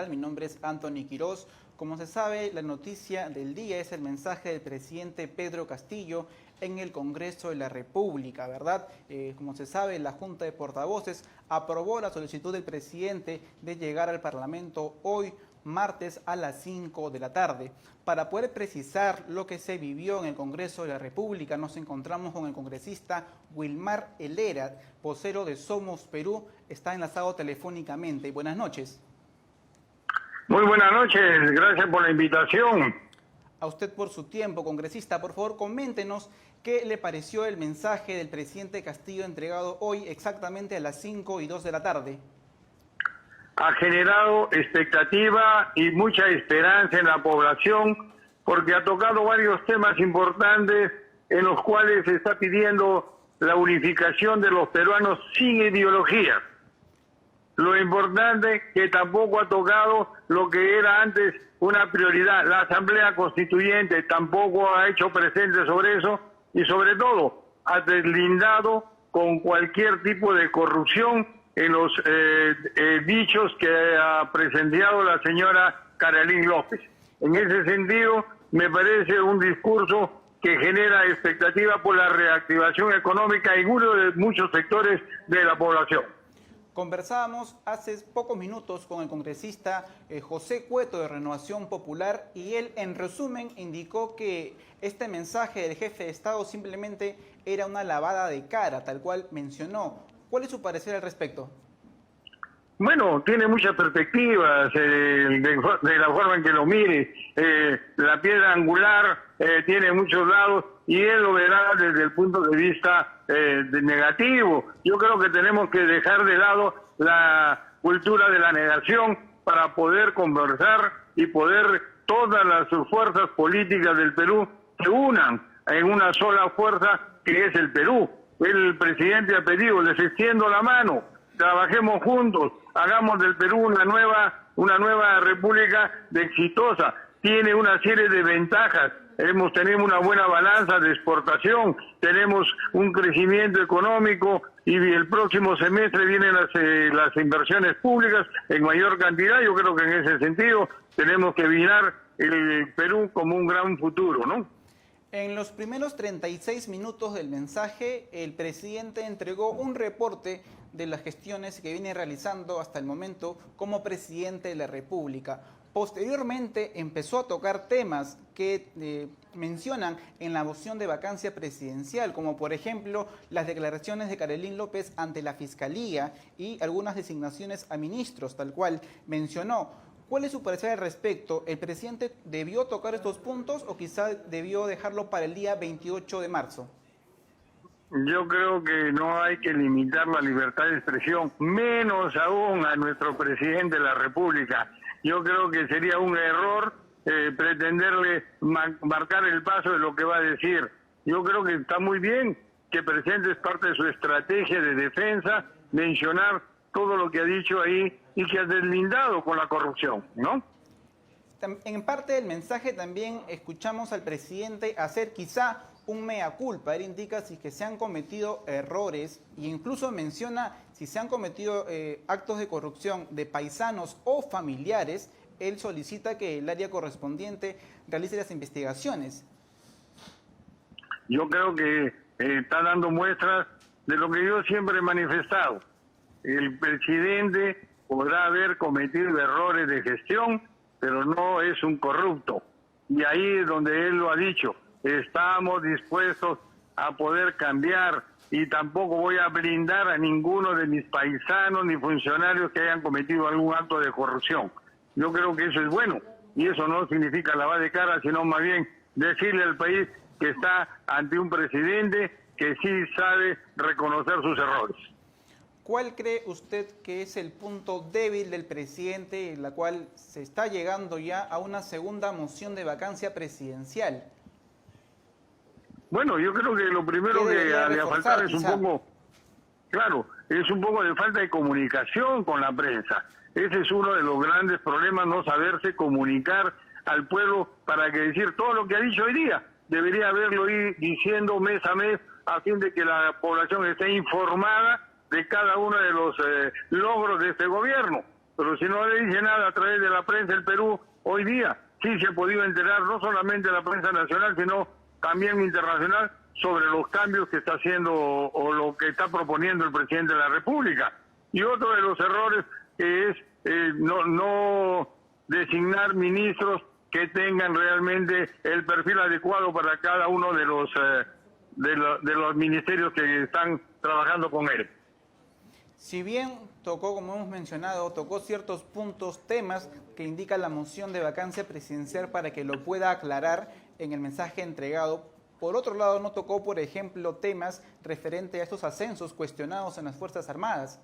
Mi nombre es Anthony Quiroz. Como se sabe, la noticia del día es el mensaje del presidente Pedro Castillo en el Congreso de la República, ¿verdad? Como se sabe, la Junta de Portavoces aprobó la solicitud del presidente de llegar al Parlamento hoy, martes, a las 5 de la tarde. Para poder precisar lo que se vivió en el Congreso de la República, nos encontramos con el congresista Wilmar Helera, vocero de Somos Perú. Está enlazado telefónicamente. Buenas noches. Muy buenas noches, gracias por la invitación. A usted por su tiempo, congresista. Por favor, coméntenos qué le pareció el mensaje del presidente Castillo entregado hoy exactamente a las 5:02 de la tarde. Ha generado expectativa y mucha esperanza en la población porque ha tocado varios temas importantes en los cuales se está pidiendo la unificación de los peruanos sin ideología. Lo importante que tampoco ha tocado lo que era antes una prioridad. La Asamblea Constituyente tampoco ha hecho presente sobre eso y sobre todo ha deslindado con cualquier tipo de corrupción en los dichos que ha presenciado la señora Carolyn López. En ese sentido, me parece un discurso que genera expectativa por la reactivación económica en uno de muchos sectores de la población. Conversábamos hace pocos minutos con el congresista José Cueto de Renovación Popular y él en resumen indicó que este mensaje del jefe de Estado simplemente era una lavada de cara, tal cual mencionó. ¿Cuál es su parecer al respecto? Bueno, tiene muchas perspectivas de la forma en que lo mire. La piedra angular tiene muchos lados y él lo verá desde el punto de vista negativo. Yo creo que tenemos que dejar de lado la cultura de la negación para poder conversar y poder todas las fuerzas políticas del Perú se unan en una sola fuerza que es el Perú. El presidente ha pedido, les extiendo la mano, trabajemos juntos, hagamos del Perú una nueva república exitosa. Tiene una serie de ventajas. Tenemos una buena balanza de exportación, tenemos un crecimiento económico y el próximo semestre vienen las inversiones públicas en mayor cantidad. Yo creo que en ese sentido tenemos que mirar el Perú como un gran futuro, ¿no? En los primeros 36 minutos del mensaje, el presidente entregó un reporte de las gestiones que viene realizando hasta el momento como presidente de la República. Posteriormente empezó a tocar temas que mencionan en la moción de vacancia presidencial, como por ejemplo las declaraciones de Carolyn López ante la Fiscalía y algunas designaciones a ministros, tal cual mencionó. ¿Cuál es su parecer al respecto? ¿El presidente debió tocar estos puntos o quizá debió dejarlo para el día 28 de marzo? Yo creo que no hay que limitar la libertad de expresión, menos aún a nuestro presidente de la República. Yo creo que sería un error pretenderle marcar el paso de lo que va a decir. Yo creo que está muy bien que el presidente es parte de su estrategia de defensa, mencionar todo lo que ha dicho ahí y que ha deslindado con la corrupción, ¿no? En parte del mensaje también escuchamos al presidente hacer quizá un mea culpa. Él indica si que se han cometido errores e incluso menciona si se han cometido actos de corrupción de paisanos o familiares. Él solicita que el área correspondiente realice las investigaciones. Yo creo que está dando muestras de lo que yo siempre he manifestado. El presidente podrá haber cometido errores de gestión, pero no es un corrupto. Y ahí es donde él lo ha dicho. Estamos dispuestos a poder cambiar y tampoco voy a blindar a ninguno de mis paisanos ni funcionarios que hayan cometido algún acto de corrupción. Yo creo que eso es bueno y eso no significa lavar de cara, sino más bien decirle al país que está ante un presidente que sí sabe reconocer sus errores. ¿Cuál cree usted que es el punto débil del presidente en la cual se está llegando ya a una segunda moción de vacancia presidencial? Bueno, yo creo que lo primero que le ha faltado es un poco de falta de comunicación con la prensa. Ese es uno de los grandes problemas, no saberse comunicar al pueblo para que decir todo lo que ha dicho hoy día. Debería haberlo ido diciendo mes a mes a fin de que la población esté informada de cada uno de los logros de este gobierno. pero si no le dice nada a través de la prensa del Perú, hoy día sí se ha podido enterar, no solamente la prensa nacional, sino también internacional, sobre los cambios que está haciendo o lo que está proponiendo el presidente de la República. Y otro de los errores es no designar ministros que tengan realmente el perfil adecuado para cada uno de los ministerios que están trabajando con él. Si bien tocó, como hemos mencionado, tocó ciertos puntos, temas que indica la moción de vacancia presidencial para que lo pueda aclarar en el mensaje entregado. Por otro lado, no tocó, por ejemplo, temas referentes a estos ascensos cuestionados en las Fuerzas Armadas.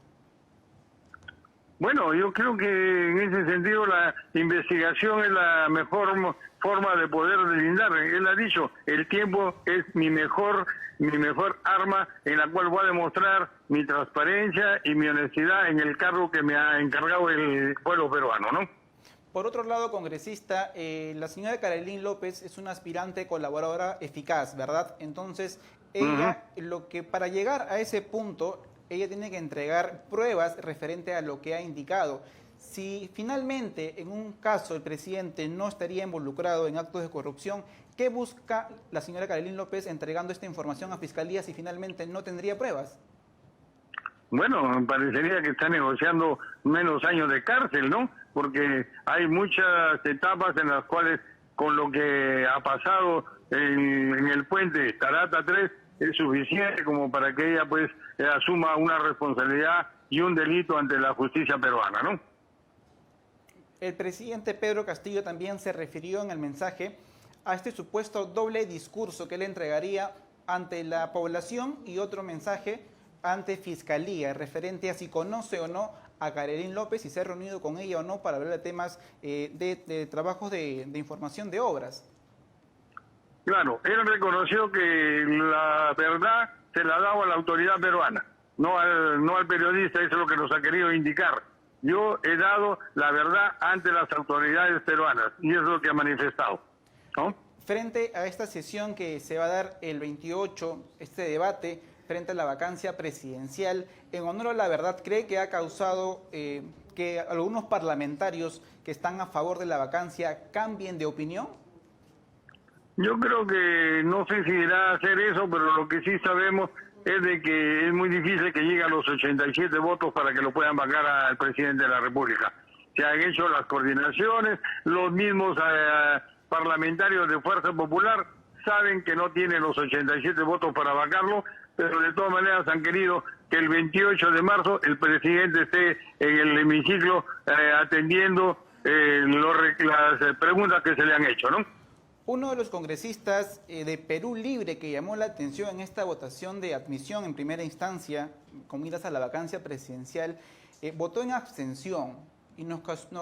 Bueno, yo creo que en ese sentido la investigación es la mejor forma de poder deslindar. Él ha dicho, el tiempo es mi mejor arma en la cual voy a demostrar mi transparencia y mi honestidad en el cargo que me ha encargado el pueblo peruano, ¿no? Por otro lado, congresista, la señora Carolyn López es una aspirante colaboradora eficaz, ¿verdad? Entonces, ella, para llegar a ese punto, ella tiene que entregar pruebas referente a lo que ha indicado. Si finalmente, en un caso, el presidente no estaría involucrado en actos de corrupción, ¿qué busca la señora Carolyn López entregando esta información a Fiscalía si finalmente no tendría pruebas? Bueno, parecería que está negociando menos años de cárcel, ¿no? Porque hay muchas etapas en las cuales, con lo que ha pasado en el puente Tarata 3, es suficiente como para que ella pues asuma una responsabilidad y un delito ante la justicia peruana, ¿no? El presidente Pedro Castillo también se refirió en el mensaje a este supuesto doble discurso que él entregaría ante la población y otro mensaje ante Fiscalía, referente a si conoce o no a Carolyn López y se ha reunido con ella o no para hablar de temas de trabajos de información de obras. Claro, él reconoció que la verdad se la daba a la autoridad peruana, no al periodista, eso es lo que nos ha querido indicar. Yo he dado la verdad ante las autoridades peruanas y eso es lo que ha manifestado, ¿no? Frente a esta sesión que se va a dar el 28, este debate, frente a la vacancia presidencial, en honor a la verdad, ¿cree que ha causado que algunos parlamentarios que están a favor de la vacancia cambien de opinión? Yo creo que no sé si irá a hacer eso, pero lo que sí sabemos es de que es muy difícil que lleguen los 87 votos para que lo puedan vacar al presidente de la República. Se han hecho las coordinaciones, los mismos parlamentarios de Fuerza Popular saben que no tienen los 87 votos para vacarlo, pero de todas maneras han querido que el 28 de marzo el presidente esté en el hemiciclo atendiendo las preguntas que se le han hecho, ¿no? Uno de los congresistas de Perú Libre que llamó la atención en esta votación de admisión en primera instancia, con miras a la vacancia presidencial, votó en abstención y nos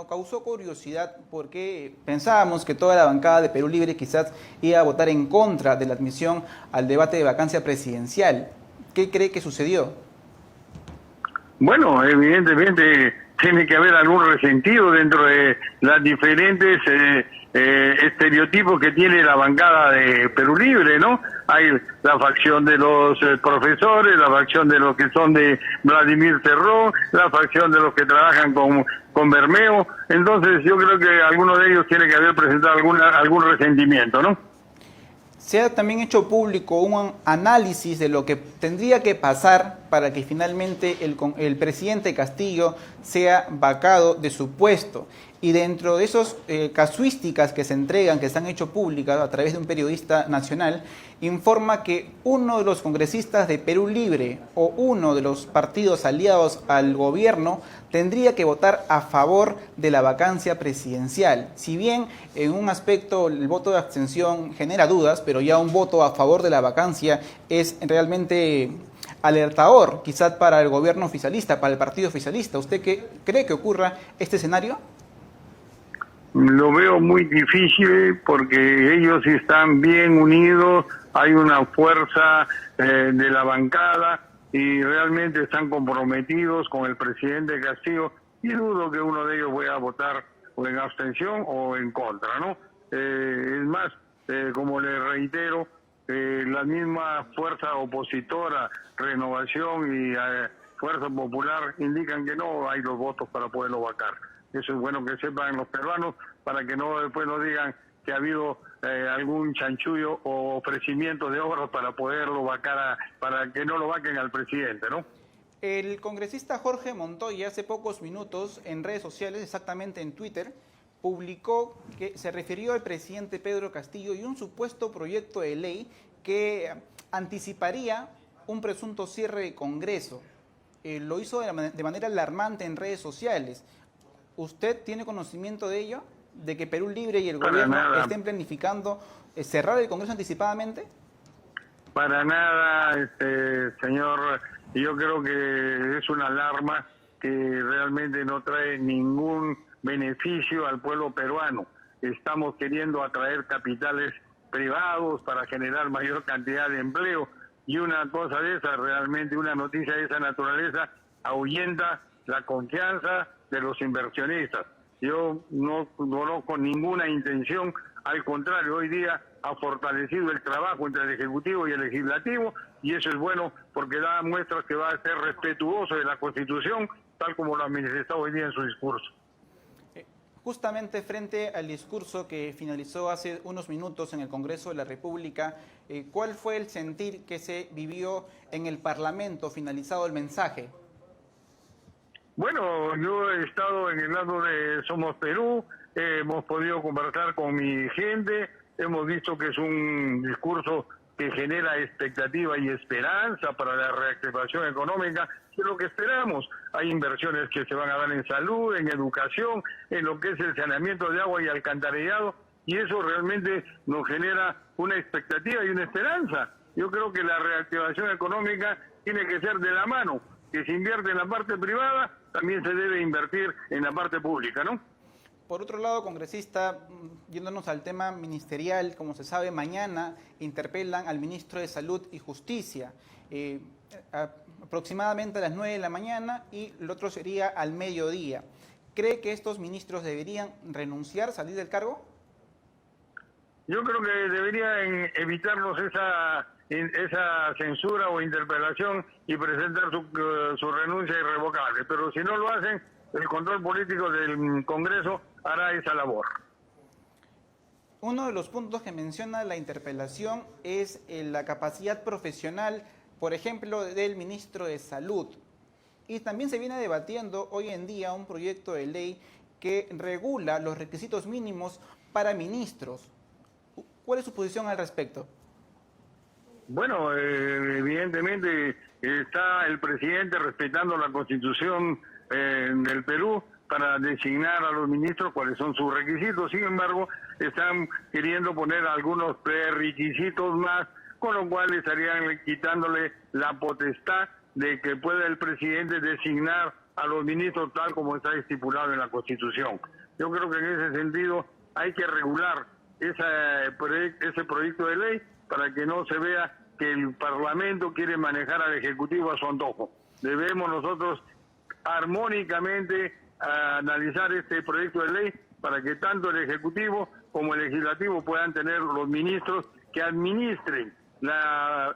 causó curiosidad porque pensábamos que toda la bancada de Perú Libre quizás iba a votar en contra de la admisión al debate de vacancia presidencial. ¿Qué cree que sucedió? Bueno, evidentemente tiene que haber algún resentido dentro de las diferentes estereotipos que tiene la bancada de Perú Libre, ¿no? Hay la facción de los profesores, la facción de los que son de Vladimir Cerrón, la facción de los que trabajan con Bermeo. Entonces yo creo que alguno de ellos tiene que haber presentado algún resentimiento, ¿no? Se ha también hecho público un análisis de lo que tendría que pasar para que finalmente el presidente Castillo sea vacado de su puesto. Y dentro de esas casuísticas que se entregan, que se han hecho públicas a través de un periodista nacional, informa que uno de los congresistas de Perú Libre o uno de los partidos aliados al gobierno tendría que votar a favor de la vacancia presidencial. Si bien en un aspecto el voto de abstención genera dudas, pero ya un voto a favor de la vacancia es realmente alertador, quizás para el gobierno oficialista, para el partido oficialista. ¿Usted qué cree que ocurra este escenario? Lo veo muy difícil porque ellos están bien unidos, hay una fuerza de la bancada y realmente están comprometidos con el presidente Castillo y dudo que uno de ellos vaya a votar o en abstención o en contra, ¿no? Es más, como le reitero, la misma fuerza opositora, Renovación y Fuerza Popular indican que no hay los votos para poderlo vacar. Eso es bueno que sepan los peruanos para que no después nos digan que ha habido algún chanchullo o ofrecimiento de obras para poderlo vacar, para que no lo vaquen al presidente, ¿no? El congresista Jorge Montoya hace pocos minutos en redes sociales, exactamente en Twitter, publicó que se refirió al presidente Pedro Castillo y un supuesto proyecto de ley que anticiparía un presunto cierre de Congreso. Lo hizo de manera alarmante en redes sociales. ¿Usted tiene conocimiento de ello? ¿De que Perú Libre y el gobierno estén planificando cerrar el Congreso anticipadamente? Para nada, señor. Yo creo que es una alarma que realmente no trae ningún beneficio al pueblo peruano. Estamos queriendo atraer capitales privados para generar mayor cantidad de empleo y una cosa de esa, realmente una noticia de esa naturaleza, ahuyenta la confianza de los inversionistas. Yo no conozco ninguna intención, al contrario, hoy día ha fortalecido el trabajo entre el Ejecutivo y el Legislativo y eso es bueno porque da muestras que va a ser respetuoso de la Constitución, tal como lo ha manifestado hoy día en su discurso. Justamente frente al discurso que finalizó hace unos minutos en el Congreso de la República, ¿cuál fue el sentir que se vivió en el Parlamento finalizado el mensaje? Bueno, yo he estado en el lado de Somos Perú, hemos podido conversar con mi gente, hemos visto que es un discurso que genera expectativa y esperanza para la reactivación económica, que es lo que esperamos. Hay inversiones que se van a dar en salud, en educación, en lo que es el saneamiento de agua y alcantarillado, y eso realmente nos genera una expectativa y una esperanza. Yo creo que la reactivación económica tiene que ser de la mano, que se invierte en la parte privada, también se debe invertir en la parte pública, ¿no? Por otro lado, congresista, yéndonos al tema ministerial, como se sabe, mañana interpelan al ministro de Salud y Justicia, aproximadamente a las 9 de la mañana y el otro sería al mediodía. ¿Cree que estos ministros deberían renunciar, salir del cargo? Yo creo que deberían evitarnos esa censura o interpelación y presentar su renuncia irrevocable, pero si no lo hacen, el control político del Congreso hará esa labor. Uno de los puntos que menciona la interpelación es la capacidad profesional, por ejemplo, del ministro de Salud. Y también se viene debatiendo hoy en día un proyecto de ley que regula los requisitos mínimos para ministros. ¿Cuál es su posición al respecto? Bueno, evidentemente está el presidente respetando la Constitución del Perú para designar a los ministros cuáles son sus requisitos. Sin embargo, están queriendo poner algunos prerequisitos más, con lo cual estarían quitándole la potestad de que pueda el presidente designar a los ministros tal como está estipulado en la Constitución. Yo creo que en ese sentido hay que regular ese proyecto de ley para que no se vea que el Parlamento quiere manejar al Ejecutivo a su antojo. Debemos nosotros armónicamente analizar este proyecto de ley para que tanto el Ejecutivo como el Legislativo puedan tener los ministros que administren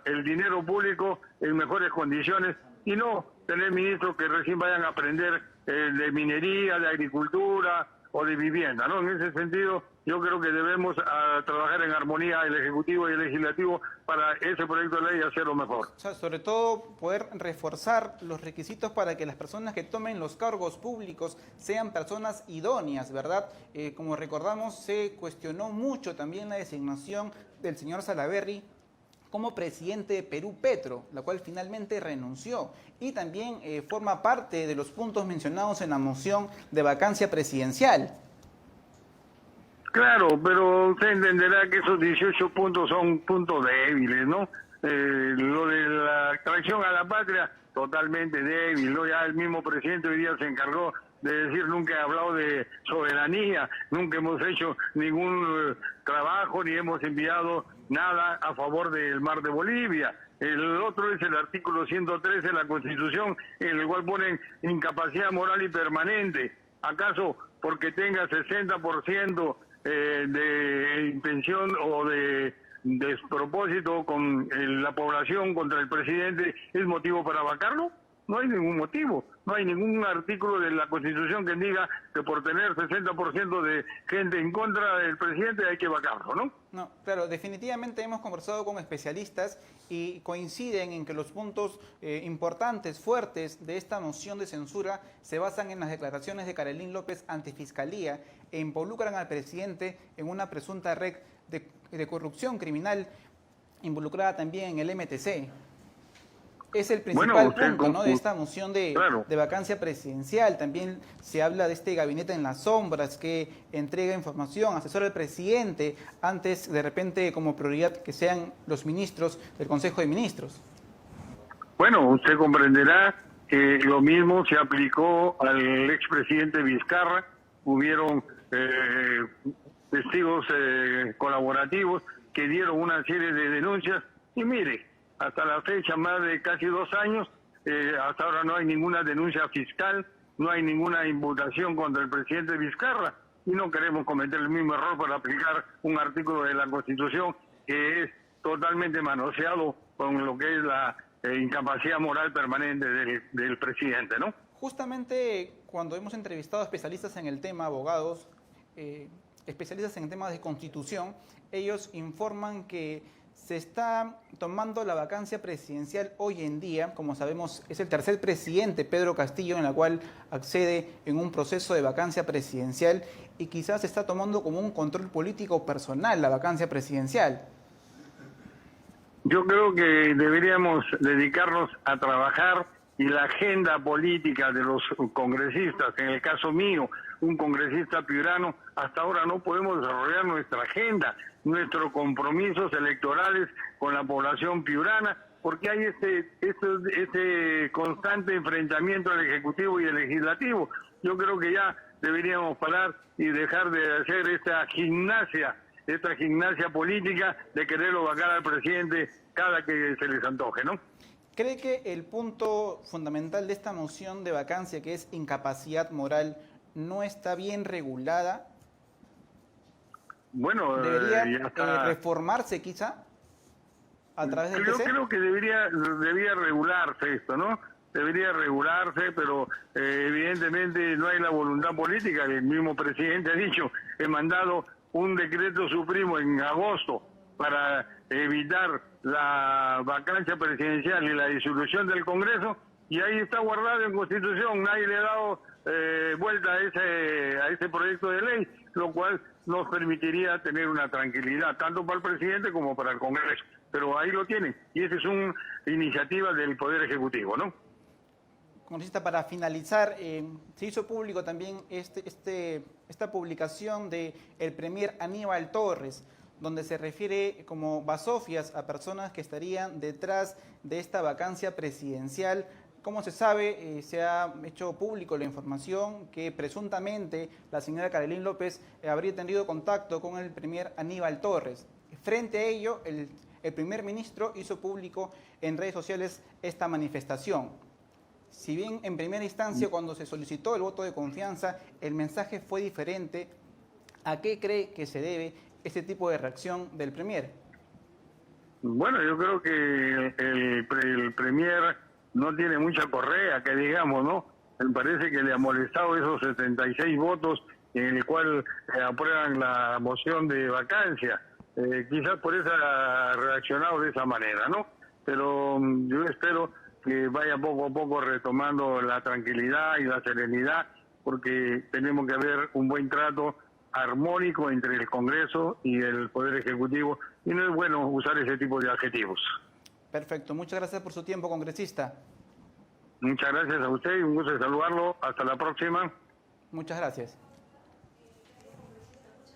el dinero público en mejores condiciones y no tener ministros que recién vayan a aprender de minería, de agricultura o de vivienda, ¿no? En ese sentido, yo creo que debemos trabajar en armonía el Ejecutivo y el Legislativo para ese proyecto de ley hacerlo mejor. O sea, sobre todo poder reforzar los requisitos para que las personas que tomen los cargos públicos sean personas idóneas, ¿verdad? Como recordamos, se cuestionó mucho también la designación del señor Salaverry como presidente de Perú Petro, la cual finalmente renunció y también forma parte de los puntos mencionados en la moción de vacancia presidencial. Claro, pero usted entenderá que esos 18 puntos son puntos débiles, ¿no? Lo de la traición a la patria, totalmente débil, ¿no? Ya el mismo presidente hoy día se encargó de decir, nunca he hablado de soberanía, nunca hemos hecho ningún trabajo, ni hemos enviado nada a favor del mar de Bolivia. El otro es el artículo 113 de la Constitución, en el cual ponen incapacidad moral y permanente. ¿Acaso porque tenga 60% de intención o de despropósito con la población contra el presidente es motivo para vacarlo? No hay ningún motivo, no hay ningún artículo de la Constitución que diga que por tener 60% de gente en contra del presidente hay que vacarlo, ¿no? No, claro, definitivamente hemos conversado con especialistas y coinciden en que los puntos importantes, fuertes de esta moción de censura se basan en las declaraciones de Carolyn López ante Fiscalía e involucran al presidente en una presunta red de corrupción criminal involucrada también en el MTC. Es el principal punto, ¿no?, de esta moción de vacancia presidencial. También se habla de este gabinete en las sombras que entrega información, asesora al presidente, antes de repente como prioridad que sean los ministros del Consejo de Ministros. Bueno, usted comprenderá que lo mismo se aplicó al expresidente Vizcarra. Hubieron testigos colaborativos que dieron una serie de denuncias y mire, hasta la fecha, más de casi 2 años, hasta ahora no hay ninguna denuncia fiscal, no hay ninguna imputación contra el presidente Vizcarra y no queremos cometer el mismo error por aplicar un artículo de la Constitución que es totalmente manoseado con lo que es la incapacidad moral permanente del presidente, ¿no? Justamente cuando hemos entrevistado a especialistas en el tema, abogados, especialistas en temas de Constitución, ellos informan que se está tomando la vacancia presidencial hoy en día. Como sabemos, es el tercer presidente, Pedro Castillo, en la cual accede en un proceso de vacancia presidencial y quizás se está tomando como un control político personal la vacancia presidencial. Yo creo que deberíamos dedicarnos a trabajar y la agenda política de los congresistas, en el caso mío, un congresista piurano, hasta ahora no podemos desarrollar nuestra agenda, nuestros compromisos electorales con la población piurana, porque hay este constante enfrentamiento al Ejecutivo y el Legislativo. Yo creo que ya deberíamos parar y dejar de hacer esta gimnasia política de quererlo vacar al presidente cada que se les antoje, ¿no? ¿Cree que el punto fundamental de esta moción de vacancia, que es incapacidad moral, no está bien regulada? Bueno, ¿debería reformarse quizá a través del TC? Yo creo que debía regularse esto, ¿no? Debería regularse, pero evidentemente no hay la voluntad política. El mismo presidente ha dicho, he mandado un decreto supremo en agosto para evitar la vacancia presidencial y la disolución del Congreso, y ahí está guardado en Constitución. Nadie le ha dado vuelta a ese proyecto de ley, lo cual nos permitiría tener una tranquilidad, tanto para el presidente como para el Congreso. Pero ahí lo tienen, y esa es una iniciativa del Poder Ejecutivo, ¿no? Congresista, para finalizar, se hizo público también esta publicación de el premier Aníbal Torres, donde se refiere como basofias a personas que estarían detrás de esta vacancia presidencial. Como se sabe, se ha hecho público la información que presuntamente la señora Carolyn López habría tenido contacto con el premier Aníbal Torres. Frente a ello, el primer ministro hizo público en redes sociales esta manifestación. Si bien en primera instancia, cuando se solicitó el voto de confianza, el mensaje fue diferente, ¿a qué cree que se debe este tipo de reacción del premier? Bueno, yo creo que el premier no tiene mucha correa, que digamos, ¿no? Me parece que le ha molestado esos 76 votos en el cual aprueban la moción de vacancia. Quizás por eso ha reaccionado de esa manera, ¿no? Pero yo espero que vaya poco a poco retomando la tranquilidad y la serenidad, porque tenemos que ver un buen trato armónico entre el Congreso y el Poder Ejecutivo, y no es bueno usar ese tipo de adjetivos. Perfecto, muchas gracias por su tiempo, congresista. Muchas gracias a usted y un gusto de saludarlo. Hasta la próxima. Muchas gracias.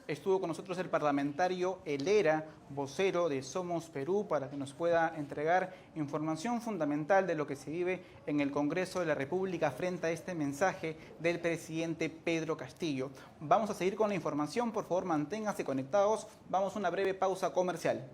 Estuvo con nosotros el parlamentario Helera, vocero de Somos Perú, para que nos pueda entregar información fundamental de lo que se vive en el Congreso de la República frente a este mensaje del presidente Pedro Castillo. Vamos a seguir con la información, por favor manténganse conectados, vamos a una breve pausa comercial.